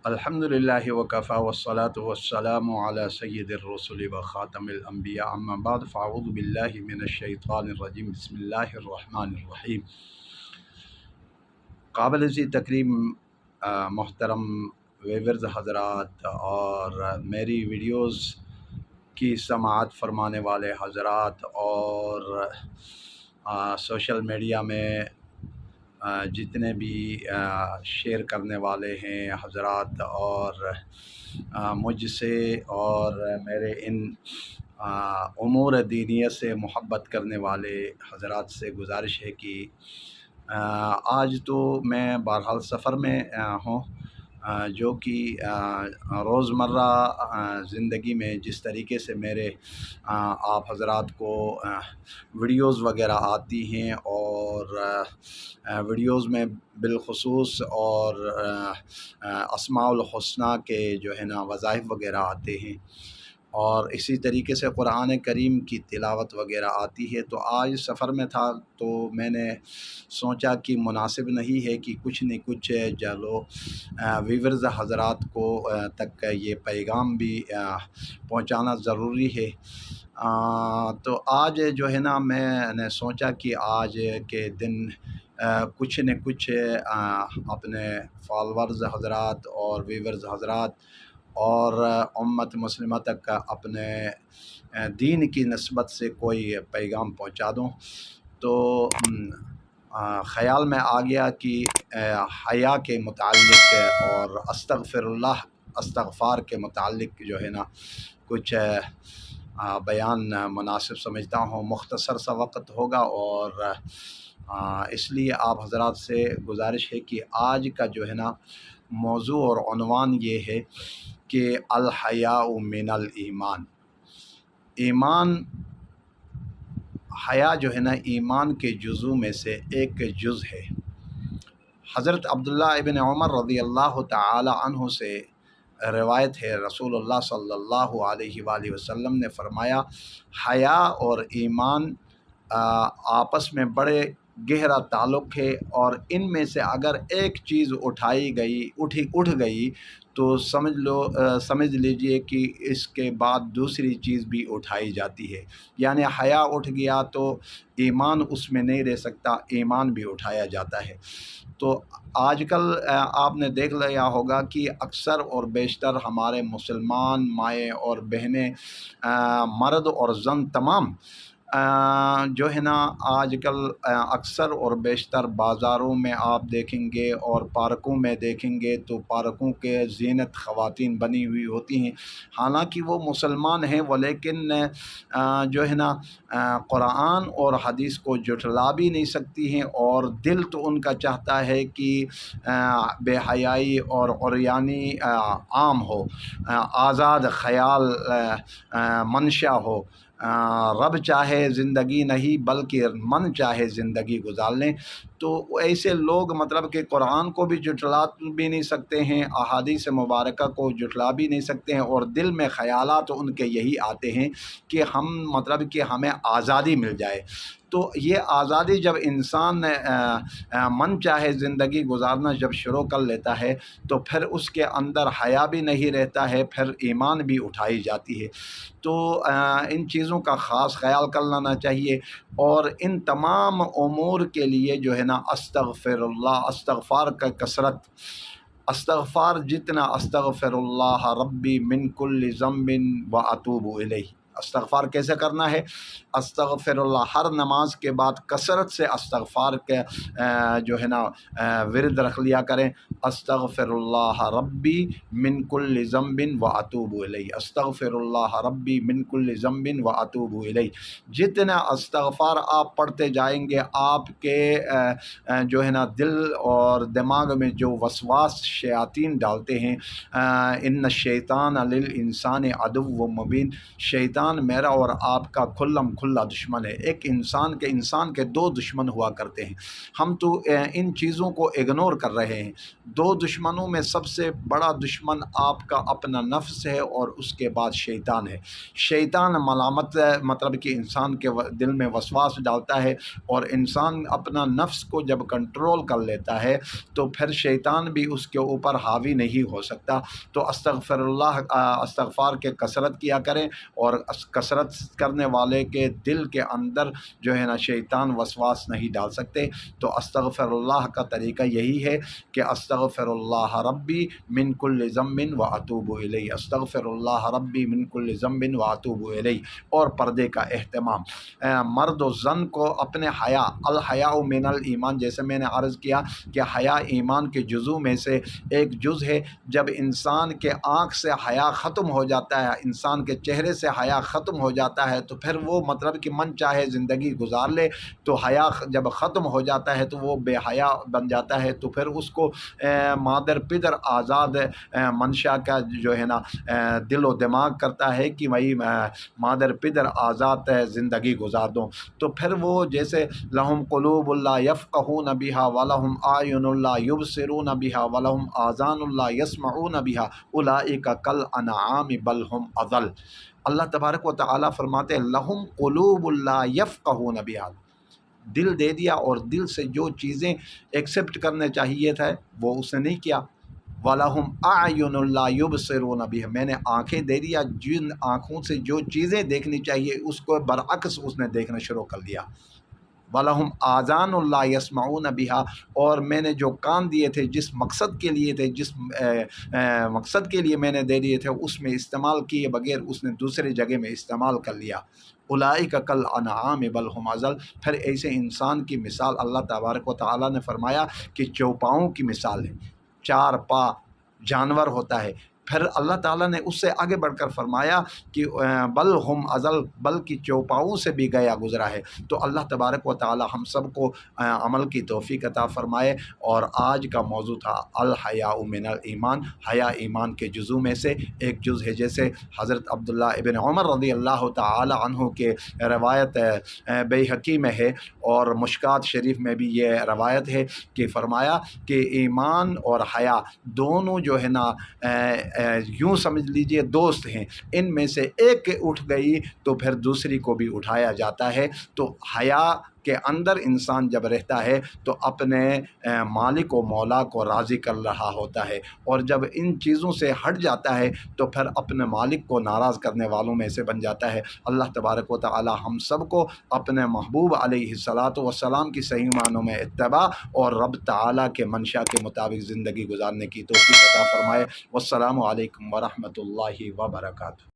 الحمدللہ وکفی والصلاة والسلام علی سید الرسل و خاتم الانبیاء اما بعد فاعوذ باللہ من الشیطان الرجیم بسم اللہ الرحمن الرحیم۔ قابل ذی تکریم محترم ویورز حضرات اور میری ویڈیوز کی سماعت فرمانے والے حضرات اور سوشل میڈیا میں جتنے بھی شیئر کرنے والے ہیں حضرات اور مجھ سے اور میرے ان امور دینیت سے محبت کرنے والے حضرات سے گزارش ہے کہ آج تو میں بہرحال سفر میں ہوں، جو کہ روزمرہ زندگی میں جس طریقے سے میرے آپ حضرات کو ویڈیوز وغیرہ آتی ہیں اور ویڈیوز میں بالخصوص اور اسماء الحسنہ کے جو ہے نا وظائف وغیرہ آتے ہیں اور اسی طریقے سے قرآن کریم کی تلاوت وغیرہ آتی ہے، تو آج سفر میں تھا تو میں نے سوچا کہ مناسب نہیں ہے کہ کچھ نہ کچھ چلو ویورز حضرات کو تک یہ پیغام بھی پہنچانا ضروری ہے۔ تو آج جو ہے نا میں نے سوچا کہ آج کے دن کچھ نہ کچھ اپنے فالورز حضرات اور ویورز حضرات اور امت مسلمہ تک اپنے دین کی نسبت سے کوئی پیغام پہنچا دوں۔ تو خیال میں آ گیا کہ حیا کے متعلق اور استغفار کے متعلق جو ہے نا کچھ بیان مناسب سمجھتا ہوں۔ مختصر سا وقت ہوگا اور اس لیے آپ حضرات سے گزارش ہے کہ آج کا جو ہے نا موضوع اور عنوان یہ ہے کہ الحیاء من الایمان۔ ایمان، حیا جو ہے نا ایمان کے جزو میں سے ایک جز ہے۔ حضرت عبداللہ ابن عمر رضی اللہ تعالی عنہ سے روایت ہے، رسول اللہ صلی اللہ علیہ وآلہ وسلم نے فرمایا، حیا اور ایمان آپس میں بڑے گہرا تعلق ہے، اور ان میں سے اگر ایک چیز اٹھ گئی تو سمجھ لیجئے کہ اس کے بعد دوسری چیز بھی اٹھائی جاتی ہے۔ یعنی حیا اٹھ گیا تو ایمان اس میں نہیں رہ سکتا، ایمان بھی اٹھایا جاتا ہے۔ تو آج کل آپ نے دیکھ لیا ہوگا کہ اکثر اور بیشتر ہمارے مسلمان مائیں اور بہنیں، مرد اور زن تمام جو ہے نا آج کل اکثر اور بیشتر بازاروں میں آپ دیکھیں گے اور پارکوں میں دیکھیں گے تو پارکوں کے زینت خواتین بنی ہوئی ہوتی ہیں، حالانکہ وہ مسلمان ہیں لیکن جو ہے نا قرآن اور حدیث کو جھٹلا بھی نہیں سکتی ہیں، اور دل تو ان کا چاہتا ہے کہ بے حیائی اور عریانی عام ہو، آزاد خیال منشا ہو، رب چاہے زندگی نہیں بلکہ من چاہے زندگی گزار لیں۔ تو ایسے لوگ مطلب کہ قرآن کو بھی جھٹلا بھی نہیں سکتے ہیں، احادیث مبارکہ کو جھٹلا بھی نہیں سکتے ہیں، اور دل میں خیالات ان کے یہی آتے ہیں کہ مطلب کہ ہمیں آزادی مل جائے۔ تو یہ آزادی جب انسان من چاہے زندگی گزارنا جب شروع کر لیتا ہے تو پھر اس کے اندر حیا بھی نہیں رہتا ہے، پھر ایمان بھی اٹھائی جاتی ہے۔ تو ان چیزوں کا خاص خیال کر لینا چاہیے، اور ان تمام امور کے لیے جو ہے نا استغفار کا کثرت، استغفار جتنا استغفر اللہ ربی من کل ذنب واتوب الیہ۔ استغفار کیسے کرنا ہے؟ استغفر اللہ، ہر نماز کے بعد کثرت سے استغفار کے جو ہے نا ورد رکھ لیا کریں۔ استغفر اللہ ربی من کل ذنب واتوب الیہ، استغفر اللہ ربی من کل ذنب واتوب الیہ۔ جتنا استغفار آپ پڑھتے جائیں گے، آپ کے جو ہے نا دل اور دماغ میں جو وسواس شیاطین ڈالتے ہیں، ان الشیطان للانسان عدو مبین، شیطان شیطان میرا اور آپ کا کھلم کھلا دشمن ہے۔ ایک انسان کے دو دشمن ہوا کرتے ہیں، ہم تو ان چیزوں کو اگنور کر رہے ہیں۔ دو دشمنوں میں سب سے بڑا دشمن آپ کا اپنا نفس ہے اور اس کے بعد شیطان ہے۔ شیطان ملامت مطلب کہ انسان کے دل میں وسواس ڈالتا ہے، اور انسان اپنا نفس کو جب کنٹرول کر لیتا ہے تو پھر شیطان بھی اس کے اوپر حاوی نہیں ہو سکتا۔ تو استغفار کے کثرت کیا کریں، اور کثرت کرنے والے کے دل کے اندر جو ہے نا شیطان وسواس نہیں ڈال سکتے۔ تو استغفر اللہ کا طریقہ یہی ہے کہ استغفر اللہ ربی من کل ذنب و اتوب الیہ، استغفر اللہ ربی من کل ذنب و اتوب الیہ۔ اور پردے کا اہتمام، مرد و زن کو اپنے حیا، الحیاء من الایمان، جیسے میں نے عرض کیا کہ حیا ایمان کے جزو میں سے ایک جز ہے۔ جب انسان کے آنکھ سے حیا ختم ہو جاتا ہے، انسان کے چہرے سے حیا ختم ہو جاتا ہے، تو پھر وہ مطلب کہ من چاہے زندگی گزار لے۔ تو حیا جب ختم ہو جاتا ہے تو وہ بے حیا بن جاتا ہے، تو پھر اس کو مادر پدر آزاد منشا کا جو ہے نا دل و دماغ کرتا ہے کہ بھائی مادر پدر آزاد زندگی گزار دوں۔ تو پھر وہ جیسے لہم قلوب لا یفقہون بہا ولہم اعین لا یبصرون بہا ولہم آذان لا یسمعون بہا اولئک کالانعام بل ہم اضل۔ اللہ تبارک و تعالیٰ فرماتے ہیں لہم قلوب لا یفقہون بہا، دل دے دیا اور دل سے جو چیزیں ایکسیپٹ کرنے چاہیے تھا وہ اس نے نہیں کیا۔ وَلَهُمْ أَعْيُنٌ لَا يُبْصِرُونَ بِهَا، میں نے آنکھیں دے دیا، جن آنکھوں سے جو چیزیں دیکھنی چاہیے اس کو برعکس اس نے دیکھنا شروع کر دیا۔ وَلَهُمْ آذَانٌ لَا يَسْمَعُونَ بِهَا، اور میں نے جو کان دیے تھے، جس مقصد کے لیے تھے، جس مقصد کے لیے میں نے دے دیے تھے، اس میں استعمال کیے بغیر اس نے دوسری جگہ میں استعمال کر لیا۔ اولئک کالانعام بل ہم اضل۔ پھر ایسے انسان کی مثال اللہ تبارک و تعالیٰ نے فرمایا کہ چوپاؤں کی مثال ہے، چار پا جانور ہوتا ہے۔ پھر اللہ تعالیٰ نے اس سے آگے بڑھ کر فرمایا کہ بل ہم اضل، بلکہ چوپاؤں سے بھی گیا گزرا ہے۔ تو اللہ تبارک و تعالیٰ ہم سب کو عمل کی توفیق عطا فرمائے۔ اور آج کا موضوع تھا الحیاء من الایمان، حیا ایمان کے جزو میں سے ایک جز ہے۔ جیسے حضرت عبداللہ ابن عمر رضی اللہ تعالی عنہ کے روایت بیہقی میں ہے، اور مشکات شریف میں بھی یہ روایت ہے کہ فرمایا کہ ایمان اور حیا دونوں جو ہے نا یوں سمجھ لیجئے دوست ہیں، ان میں سے ایک اٹھ گئی تو پھر دوسری کو بھی اٹھایا جاتا ہے۔ تو حیا کے اندر انسان جب رہتا ہے تو اپنے مالک و مولا کو راضی کر رہا ہوتا ہے، اور جب ان چیزوں سے ہٹ جاتا ہے تو پھر اپنے مالک کو ناراض کرنے والوں میں سے بن جاتا ہے۔ اللہ تبارک و تعالی ہم سب کو اپنے محبوب علیہ الصلاۃ والسلام کی صحیح معنوں میں اتباع اور رب تعالی کے منشا کے مطابق زندگی گزارنے کی توفیق عطا فرمائے۔ والسلام علیکم ورحمۃ اللہ وبرکاتہ۔